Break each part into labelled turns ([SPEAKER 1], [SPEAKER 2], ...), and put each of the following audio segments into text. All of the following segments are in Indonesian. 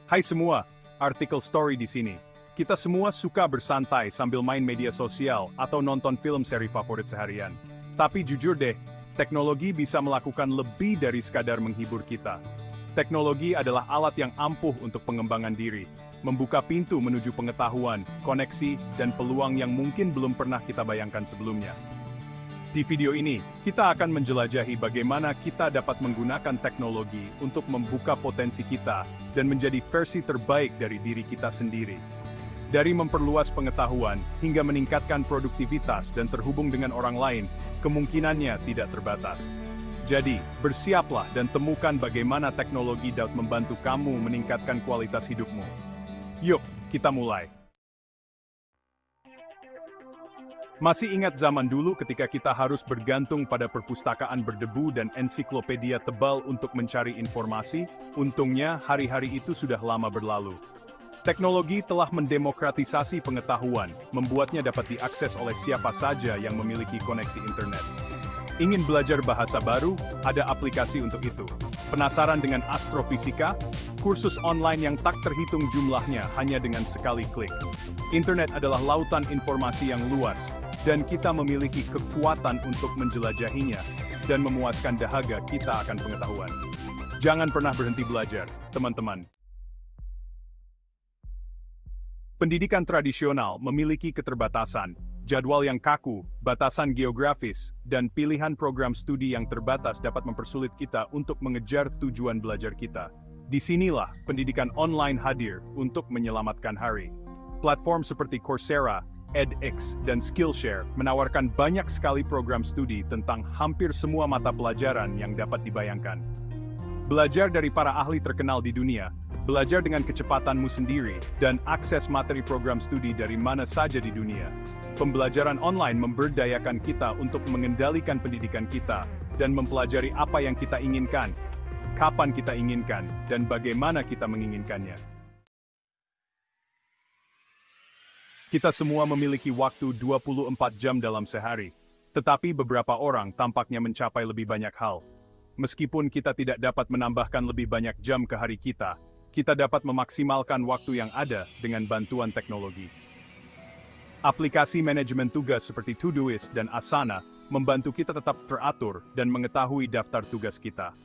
[SPEAKER 1] Hai semua, artikel story di sini. Kita semua suka bersantai sambil main media sosial atau nonton film seri favorit seharian. Tapi jujur deh, teknologi bisa melakukan lebih dari sekadar menghibur kita. Teknologi adalah alat yang ampuh untuk pengembangan diri, membuka pintu menuju pengetahuan, koneksi, dan peluang yang mungkin belum pernah kita bayangkan sebelumnya. Di video ini, kita akan menjelajahi bagaimana kita dapat menggunakan teknologi untuk membuka potensi kita dan menjadi versi terbaik dari diri kita sendiri. Dari memperluas pengetahuan hingga meningkatkan produktivitas dan terhubung dengan orang lain, kemungkinannya tidak terbatas. Jadi, bersiaplah dan temukan bagaimana teknologi dapat membantu kamu meningkatkan kualitas hidupmu. Yuk, kita mulai. Masih ingat zaman dulu ketika kita harus bergantung pada perpustakaan berdebu dan ensiklopedia tebal untuk mencari informasi? Untungnya, hari-hari itu sudah lama berlalu. Teknologi telah mendemokratisasi pengetahuan, membuatnya dapat diakses oleh siapa saja yang memiliki koneksi internet. Ingin belajar bahasa baru? Ada aplikasi untuk itu. Penasaran dengan astrofisika? Kursus online yang tak terhitung jumlahnya hanya dengan sekali klik. Internet adalah lautan informasi yang luas, dan kita memiliki kekuatan untuk menjelajahinya dan memuaskan dahaga kita akan pengetahuan. Jangan pernah berhenti belajar, teman-teman. Pendidikan tradisional memiliki keterbatasan, jadwal yang kaku, batasan geografis, dan pilihan program studi yang terbatas dapat mempersulit kita untuk mengejar tujuan belajar kita. Disinilah pendidikan online hadir untuk menyelamatkan hari. Platform seperti Coursera, edX, dan Skillshare menawarkan banyak sekali program studi tentang hampir semua mata pelajaran yang dapat dibayangkan. Belajar dari para ahli terkenal di dunia, belajar dengan kecepatanmu sendiri, dan akses materi program studi dari mana saja di dunia. Pembelajaran online memberdayakan kita untuk mengendalikan pendidikan kita, dan mempelajari apa yang kita inginkan, kapan kita inginkan, dan bagaimana kita menginginkannya. Kita semua memiliki waktu 24 jam dalam sehari, tetapi beberapa orang tampaknya mencapai lebih banyak hal. Meskipun kita tidak dapat menambahkan lebih banyak jam ke hari kita dapat memaksimalkan waktu yang ada dengan bantuan teknologi. Aplikasi manajemen tugas seperti Todoist dan Asana membantu kita tetap teratur dan mengetahui daftar tugas kita.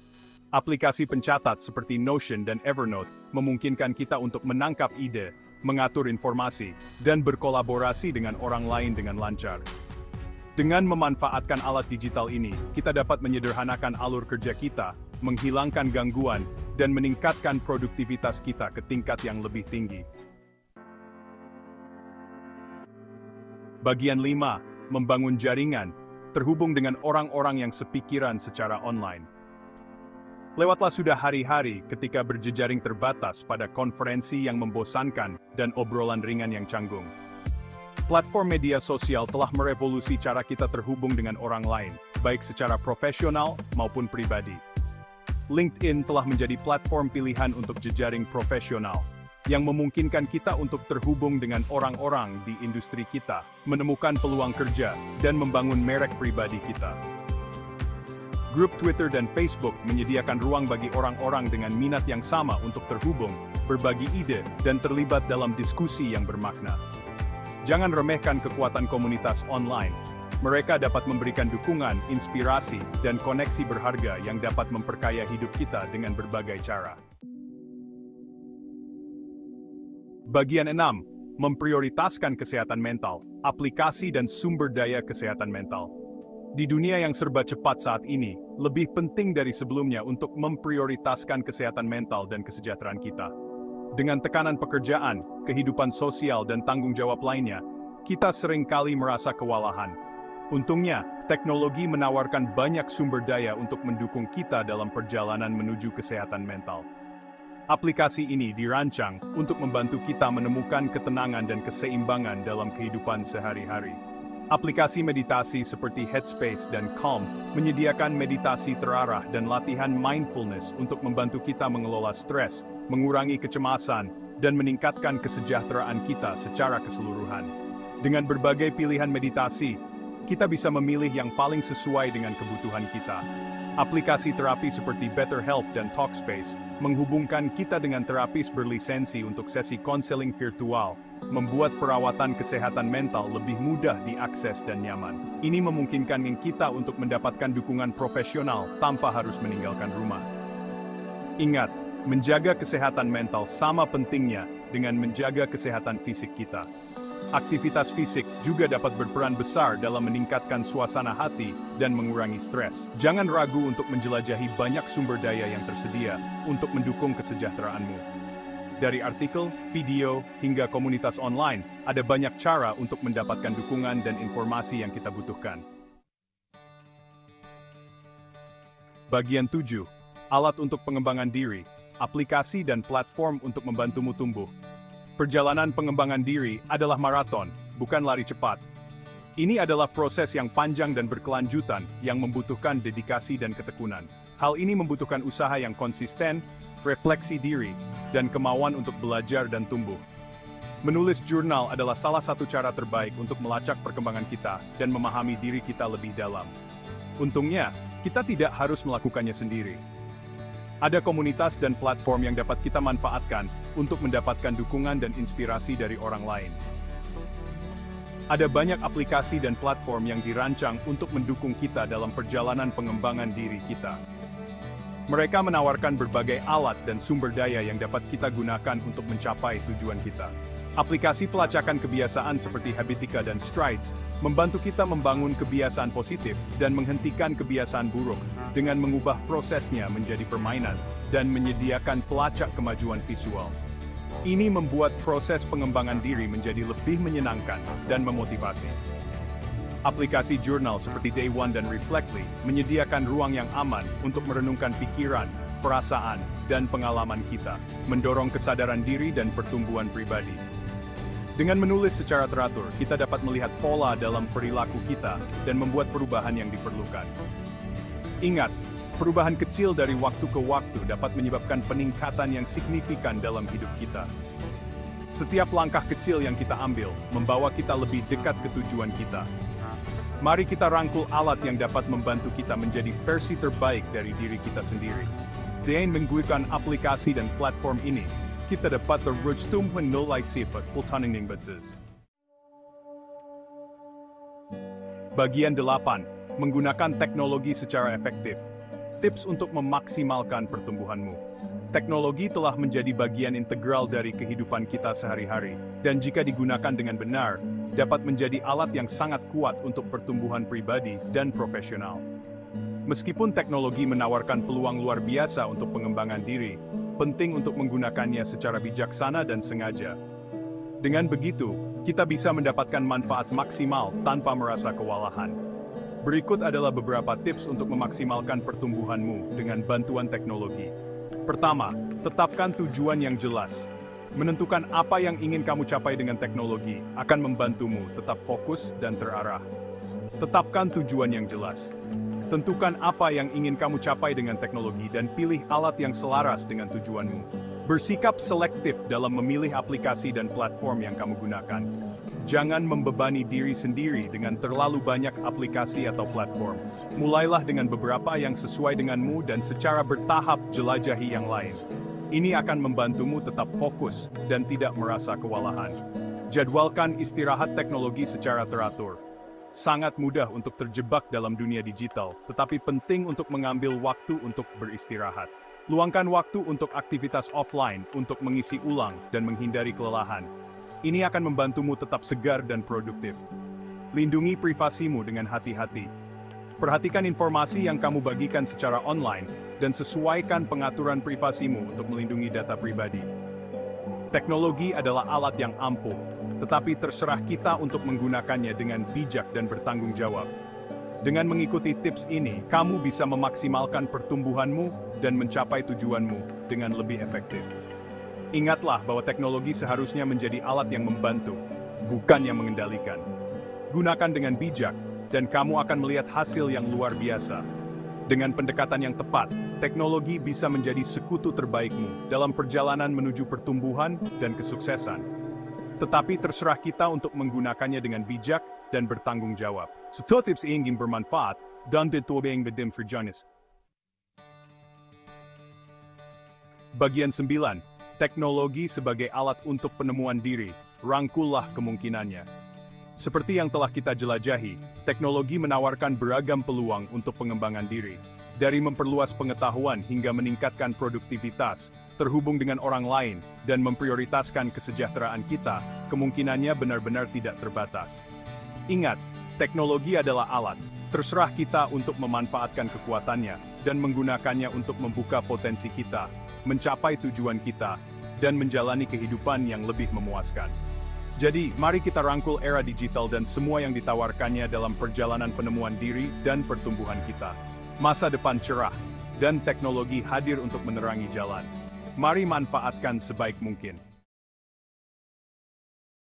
[SPEAKER 1] Aplikasi pencatat seperti Notion dan Evernote memungkinkan kita untuk menangkap ide, mengatur informasi, dan berkolaborasi dengan orang lain dengan lancar. Dengan memanfaatkan alat digital ini, kita dapat menyederhanakan alur kerja kita, menghilangkan gangguan, dan meningkatkan produktivitas kita ke tingkat yang lebih tinggi. Bagian 5. Membangun jaringan, terhubung dengan orang-orang yang sepikiran secara online. Lewatlah sudah hari-hari ketika berjejaring terbatas pada konferensi yang membosankan dan obrolan ringan yang canggung. Platform media sosial telah merevolusi cara kita terhubung dengan orang lain, baik secara profesional maupun pribadi. LinkedIn telah menjadi platform pilihan untuk jejaring profesional, yang memungkinkan kita untuk terhubung dengan orang-orang di industri kita, menemukan peluang kerja, dan membangun merek pribadi kita. Grup Twitter dan Facebook menyediakan ruang bagi orang-orang dengan minat yang sama untuk terhubung, berbagi ide, dan terlibat dalam diskusi yang bermakna. Jangan remehkan kekuatan komunitas online. Mereka dapat memberikan dukungan, inspirasi, dan koneksi berharga yang dapat memperkaya hidup kita dengan berbagai cara. Bagian 6. Memprioritaskan kesehatan mental, aplikasi dan sumber daya kesehatan mental. Di dunia yang serba cepat saat ini, lebih penting dari sebelumnya untuk memprioritaskan kesehatan mental dan kesejahteraan kita. Dengan tekanan pekerjaan, kehidupan sosial dan tanggung jawab lainnya, kita seringkali merasa kewalahan. Untungnya, teknologi menawarkan banyak sumber daya untuk mendukung kita dalam perjalanan menuju kesehatan mental. Aplikasi ini dirancang untuk membantu kita menemukan ketenangan dan keseimbangan dalam kehidupan sehari-hari. Aplikasi meditasi seperti Headspace dan Calm menyediakan meditasi terarah dan latihan mindfulness untuk membantu kita mengelola stres, mengurangi kecemasan, dan meningkatkan kesejahteraan kita secara keseluruhan. Dengan berbagai pilihan meditasi, kita bisa memilih yang paling sesuai dengan kebutuhan kita. Aplikasi terapi seperti BetterHelp dan Talkspace menghubungkan kita dengan terapis berlisensi untuk sesi konseling virtual, membuat perawatan kesehatan mental lebih mudah diakses dan nyaman. Ini memungkinkan kita untuk mendapatkan dukungan profesional tanpa harus meninggalkan rumah. Ingat, menjaga kesehatan mental sama pentingnya dengan menjaga kesehatan fisik kita. Aktivitas fisik juga dapat berperan besar dalam meningkatkan suasana hati dan mengurangi stres. Jangan ragu untuk menjelajahi banyak sumber daya yang tersedia untuk mendukung kesejahteraanmu. Dari artikel, video, hingga komunitas online, ada banyak cara untuk mendapatkan dukungan dan informasi yang kita butuhkan. Bagian 7. Alat untuk pengembangan diri, aplikasi dan platform untuk membantumu tumbuh. Perjalanan pengembangan diri adalah maraton, bukan lari cepat. Ini adalah proses yang panjang dan berkelanjutan yang membutuhkan dedikasi dan ketekunan. Hal ini membutuhkan usaha yang konsisten, refleksi diri, dan kemauan untuk belajar dan tumbuh. Menulis jurnal adalah salah satu cara terbaik untuk melacak perkembangan kita dan memahami diri kita lebih dalam. Untungnya, kita tidak harus melakukannya sendiri. Ada komunitas dan platform yang dapat kita manfaatkan untuk mendapatkan dukungan dan inspirasi dari orang lain. Ada banyak aplikasi dan platform yang dirancang untuk mendukung kita dalam perjalanan pengembangan diri kita. Mereka menawarkan berbagai alat dan sumber daya yang dapat kita gunakan untuk mencapai tujuan kita. Aplikasi pelacakan kebiasaan seperti Habitica dan Strides membantu kita membangun kebiasaan positif dan menghentikan kebiasaan buruk dengan mengubah prosesnya menjadi permainan dan menyediakan pelacak kemajuan visual. Ini membuat proses pengembangan diri menjadi lebih menyenangkan dan memotivasi. Aplikasi jurnal seperti Day One dan Reflectly menyediakan ruang yang aman untuk merenungkan pikiran, perasaan, dan pengalaman kita, mendorong kesadaran diri dan pertumbuhan pribadi. Dengan menulis secara teratur, kita dapat melihat pola dalam perilaku kita dan membuat perubahan yang diperlukan. Ingat, perubahan kecil dari waktu ke waktu dapat menyebabkan peningkatan yang signifikan dalam hidup kita. Setiap langkah kecil yang kita ambil membawa kita lebih dekat ke tujuan kita. Mari kita rangkul alat yang dapat membantu kita menjadi versi terbaik dari diri kita sendiri. Dengan menggunakan aplikasi dan platform ini, kita dapat terus menolak sifat pultaning batas. Bagian 8. Menggunakan teknologi secara efektif. Tips untuk memaksimalkan pertumbuhanmu. Teknologi telah menjadi bagian integral dari kehidupan kita sehari-hari, dan jika digunakan dengan benar, dapat menjadi alat yang sangat kuat untuk pertumbuhan pribadi dan profesional. Meskipun teknologi menawarkan peluang luar biasa untuk pengembangan diri, penting untuk menggunakannya secara bijaksana dan sengaja. Dengan begitu, kita bisa mendapatkan manfaat maksimal tanpa merasa kewalahan. Berikut adalah beberapa tips untuk memaksimalkan pertumbuhanmu dengan bantuan teknologi. Pertama, tetapkan tujuan yang jelas. Menentukan apa yang ingin kamu capai dengan teknologi akan membantumu tetap fokus dan terarah. Tetapkan tujuan yang jelas. Tentukan apa yang ingin kamu capai dengan teknologi dan pilih alat yang selaras dengan tujuanmu. Bersikap selektif dalam memilih aplikasi dan platform yang kamu gunakan. Jangan membebani diri sendiri dengan terlalu banyak aplikasi atau platform. Mulailah dengan beberapa yang sesuai denganmu dan secara bertahap jelajahi yang lain. Ini akan membantumu tetap fokus dan tidak merasa kewalahan. Jadwalkan istirahat teknologi secara teratur. Sangat mudah untuk terjebak dalam dunia digital, tetapi penting untuk mengambil waktu untuk beristirahat. Luangkan waktu untuk aktivitas offline untuk mengisi ulang dan menghindari kelelahan. Ini akan membantumu tetap segar dan produktif. Lindungi privasimu dengan hati-hati. Perhatikan informasi yang kamu bagikan secara online dan sesuaikan pengaturan privasimu untuk melindungi data pribadi. Teknologi adalah alat yang ampuh, tetapi terserah kita untuk menggunakannya dengan bijak dan bertanggung jawab. Dengan mengikuti tips ini, kamu bisa memaksimalkan pertumbuhanmu dan mencapai tujuanmu dengan lebih efektif. Ingatlah bahwa teknologi seharusnya menjadi alat yang membantu, bukan yang mengendalikan. Gunakan dengan bijak, dan kamu akan melihat hasil yang luar biasa. Dengan pendekatan yang tepat, teknologi bisa menjadi sekutu terbaikmu dalam perjalanan menuju pertumbuhan dan kesuksesan. Tetapi terserah kita untuk menggunakannya dengan bijak dan bertanggung jawab. Setelah tips ini bermanfaat, dan ditobeng bedim verjanis. Bagian 9. Teknologi sebagai alat untuk penemuan diri, rangkullah kemungkinannya. Seperti yang telah kita jelajahi, teknologi menawarkan beragam peluang untuk pengembangan diri. Dari memperluas pengetahuan hingga meningkatkan produktivitas, terhubung dengan orang lain, dan memprioritaskan kesejahteraan kita, kemungkinannya benar-benar tidak terbatas. Ingat, teknologi adalah alat, terserah kita untuk memanfaatkan kekuatannya, dan menggunakannya untuk membuka potensi kita, mencapai tujuan kita, dan menjalani kehidupan yang lebih memuaskan. Jadi, mari kita rangkul era digital dan semua yang ditawarkannya dalam perjalanan penemuan diri dan pertumbuhan kita. Masa depan cerah, dan teknologi hadir untuk menerangi jalan. Mari manfaatkan sebaik mungkin.